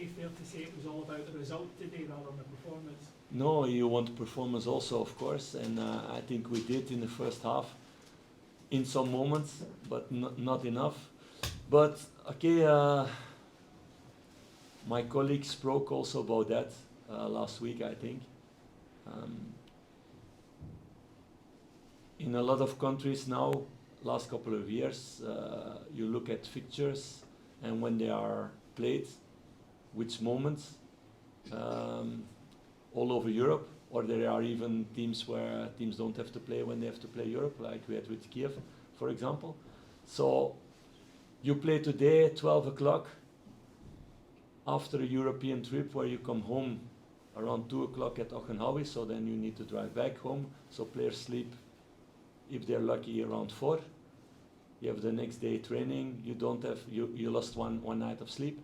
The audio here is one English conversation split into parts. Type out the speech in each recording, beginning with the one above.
be fair to say it was all about the result today rather than the performance? No, you want performance also, of course, and I think we did in the first half, in some moments, but not enough. But okay, my colleague spoke also about that last week, I think. In a lot of countries now, last couple of years, you look at fixtures and when they are played, which moments, all over Europe, or there are even teams where teams don't have to play when they have to play Europe, like we had with Kiev, for example. So you play today at 12 o'clock after a European trip where you come home around 2 o'clock at Ochenhowie, so then you need to drive back home, so players sleep, if they're lucky, around 4. You have the next day training, you lost one night of sleep.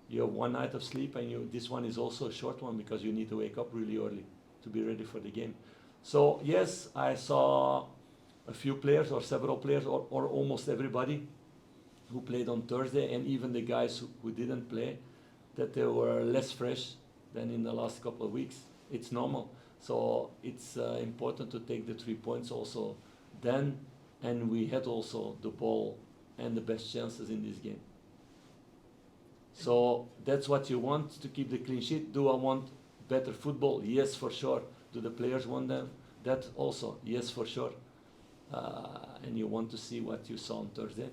You have 1 night of sleep, and this one is also a short one because you need to wake up really early to be ready for the game. So yes, I saw a few players or several players or almost everybody who played on Thursday, and even the guys who didn't play, that they were less fresh than in the last couple of weeks. It's normal. So it's important to take the 3 points also then, and we had also the ball and the best chances in this game. So that's what you want, to keep the clean sheet. Do I want better football? Yes, for sure. Do the players want that also? Yes, for sure. And you want to see what you saw on Thursday.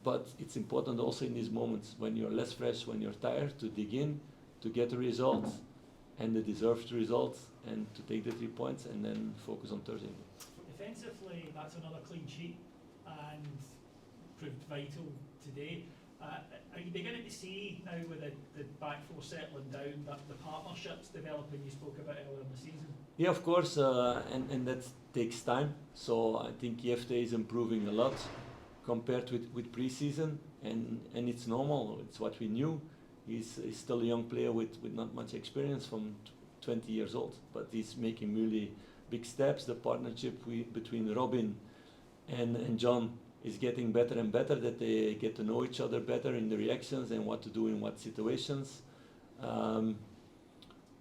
But it's important also in these moments when you're less fresh, when you're tired, to dig in, to get the results and the deserved results, and to take the 3 points and then focus on Thursday. Defensively, that's another clean sheet and proved vital today. Are you beginning to see now with the back four settling down that the partnerships developing you spoke about earlier in the season? Yeah, of course, and that takes time. So I think Jefte is improving a lot compared with pre-season, and it's normal. It's what we knew. He's still a young player with not much experience, from 20 years old, but he's making really big steps. The partnership between Robin and John is getting better and better, that they get to know each other better in the reactions and what to do in what situations.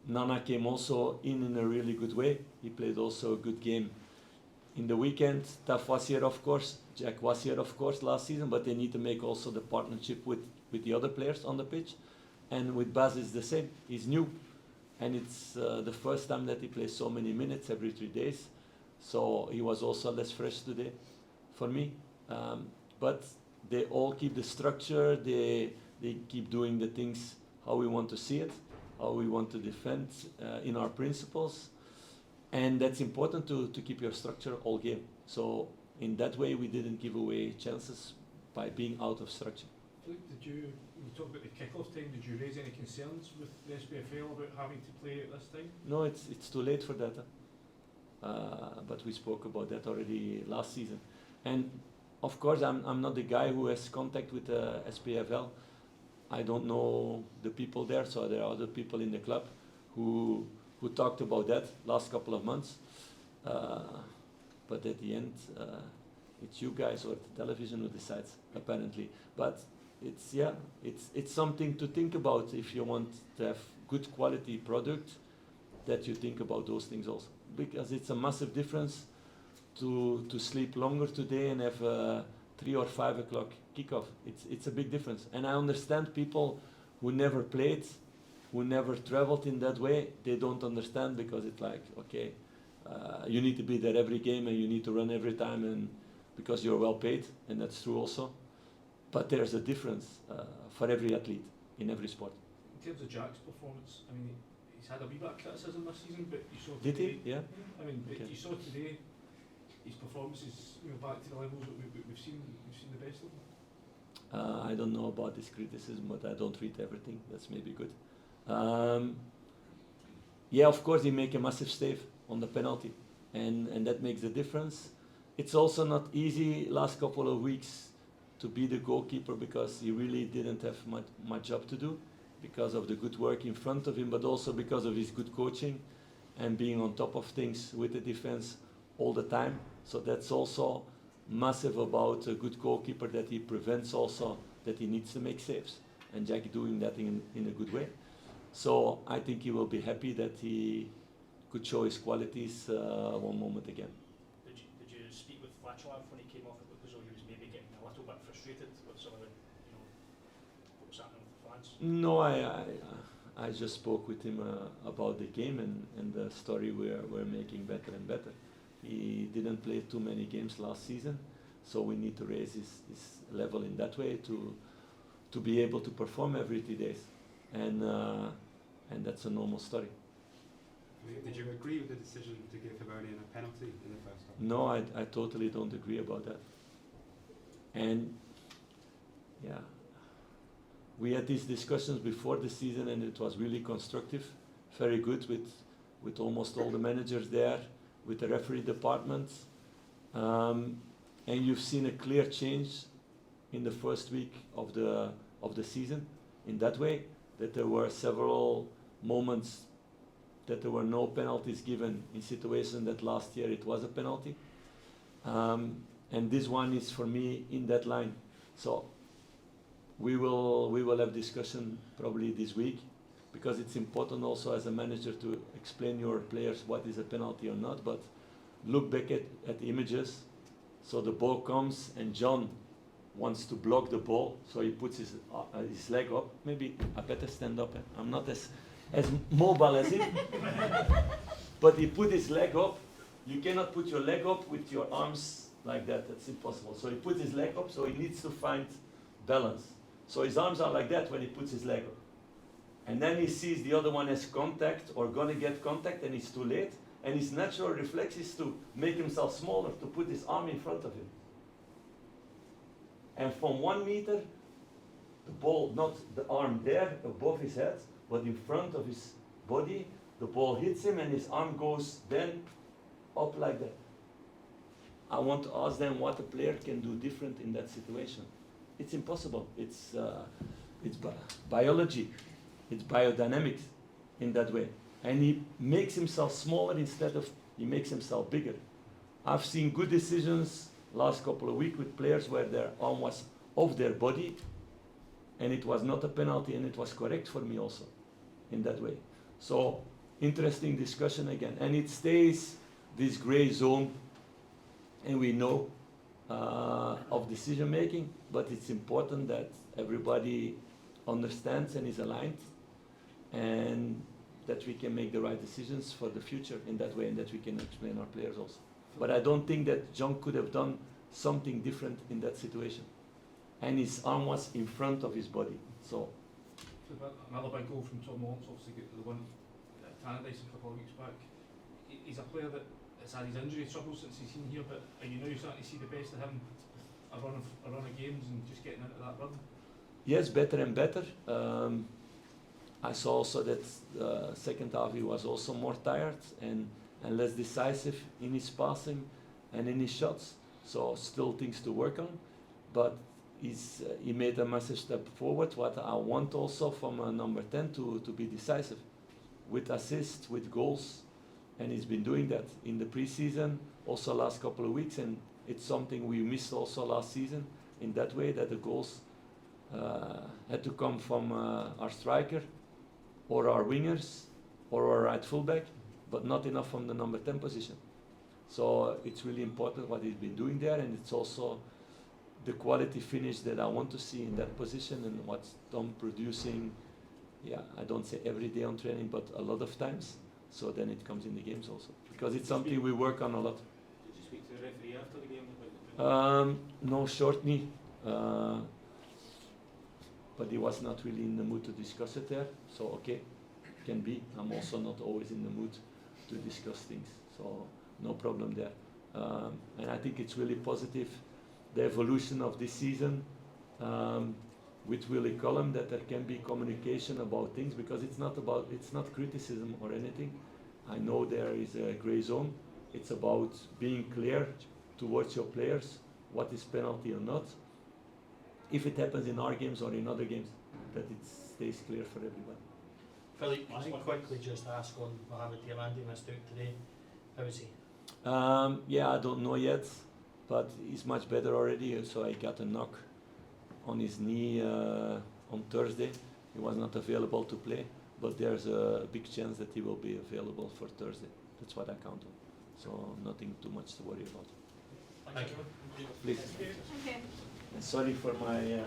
Nana came also in a really good way. He played also a good game in the weekend. Taf was here, of course. Jack was here, of course, last season, but they need to make also the partnership with the other players on the pitch. And with Baz it's the same. He's new, and it's the first time that he plays so many minutes every 3 days. So he was also less fresh today for me. But they all keep the structure. They keep doing the things how we want to see it, how we want to defend in our principles. And that's important to keep your structure all game. So in that way, we didn't give away chances by being out of structure. Philippe, when you talk about the kick-off time, did you raise any concerns with the SPFL about having to play at this time? No, it's too late for that. But we spoke about that already last season. And of course, I'm not the guy who has contact with the SPFL. I don't know the people there, so there are other people in the club who talked about that last couple of months. But at the end, it's you guys or the television who decides, apparently. But it's something to think about if you want to have good quality product, that you think about those things also. Because it's a massive difference to sleep longer today and have a 3 or 5 o'clock kickoff. It's a big difference. And I understand people who never played, who never traveled in that way, they don't understand, because it's like, okay, you need to be there every game and you need to run every time, and because you're well paid, and that's true also. But there's a difference for every athlete in every sport. In terms of Jack's performance, I mean, he's had a wee bit of criticism this season, but you saw Did today. he? Yeah. I mean, Okay. you saw today his performance is back to the levels that we've seen the best of him. I don't know about this criticism, but I don't read everything. That's maybe good. Yeah, of course, he make a massive save on the penalty, and that makes a difference. It's also not easy last couple of weeks to be the goalkeeper, because he really didn't have much job to do because of the good work in front of him, but also because of his good coaching and being on top of things with the defense all the time. So that's also massive about a good goalkeeper, that he prevents also that he needs to make saves. and Jack doing that in a good way. So I think he will be happy that he could show his qualities one moment again. Did you speak with Vlachov when he came off it, because he was maybe getting a little bit frustrated with some of the, what was happening with the fans? No, I just spoke with him about the game and the story we're making better and better. He didn't play too many games last season, so we need to raise his level in that way to be able to perform every 3 days, and that's a normal story. Did you agree with the decision to give Hibernian a penalty in the first half? No, I totally don't agree about that. And yeah, we had these discussions before the season, and it was really constructive, very good with almost all the managers there, with the referee department, and you've seen a clear change in the first week of the season in that way, that there were several moments that there were no penalties given in situations that last year it was a penalty, and this one is for me in that line. So we will have discussion probably this week, because it's important also as a manager to explain your players what is a penalty or not. But look back at the images. So the ball comes and John wants to block the ball, so he puts his leg up. Maybe I better stand up. I'm not as mobile as him. But he put his leg up. You cannot put your leg up with your arms like that. That's impossible. So he puts his leg up, so he needs to find balance. So his arms are like that when he puts his leg up. And then he sees the other one has contact or gonna get contact, and it's too late. And his natural reflex is to make himself smaller, to put his arm in front of him. And from 1 meter, the ball, not the arm there above his head, but in front of his body, the ball hits him and his arm goes then up like that. I want to ask them what a player can do different in that situation. It's impossible. It's biology. It's biodynamics in that way. And he makes himself smaller instead of he makes himself bigger. I've seen good decisions last couple of weeks with players where their arm was off their body, and it was not a penalty, and it was correct for me also in that way. So interesting discussion again. And it stays this gray zone, and we know of decision making, but it's important that everybody understands and is aligned, and that we can make the right decisions for the future in that way, and that we can explain our players also. But I don't think that John could have done something different in that situation. And his arm was in front of his body. So Another big goal from Tom Lawrence, obviously the one at Tannadice a couple of weeks back. He's a player that has had his injury troubles since he's been here, but are you now starting to see the best of him, a run of games and just getting into that rhythm? yes, better and better. I saw also that second half he was also more tired and less decisive in his passing and in his shots. So still things to work on, but he made a massive step forward. What I want also from a number 10 to be decisive, with assists, with goals, and he's been doing that in the pre-season, also last couple of weeks, and it's something we missed also last season in that way, that the goals had to come from our striker or our wingers or our right fullback, but not enough from the number 10 position. So it's really important what he's been doing there, and it's also the quality finish that I want to see in that position, and what's Tom producing, I don't say every day on training, but a lot of times. So then it comes in the games also, because it's something we work on a lot. Did you speak to the referee after the game about the No, shortly, but he was not really in the mood to discuss it there. So okay, can be. I'm also not always in the mood to discuss things, so no problem there. And I think it's really positive, the evolution of this season with Willie Cullum, that there can be communication about things, because it's not criticism or anything. I know there is a grey zone. It's about being clear towards your players, what is penalty or not. If it happens in our games or in other games, that it stays clear for everybody. Philippe, can I quickly just ask on Mohamed Diamandi missed out today? How is he? I don't know yet, but he's much better already. So I got a knock on his knee on Thursday. He was not available to play, but there's a big chance that he will be available for Thursday. That's what I count on. So nothing too much to worry about. Thank you. Please. Okay. Sorry for my.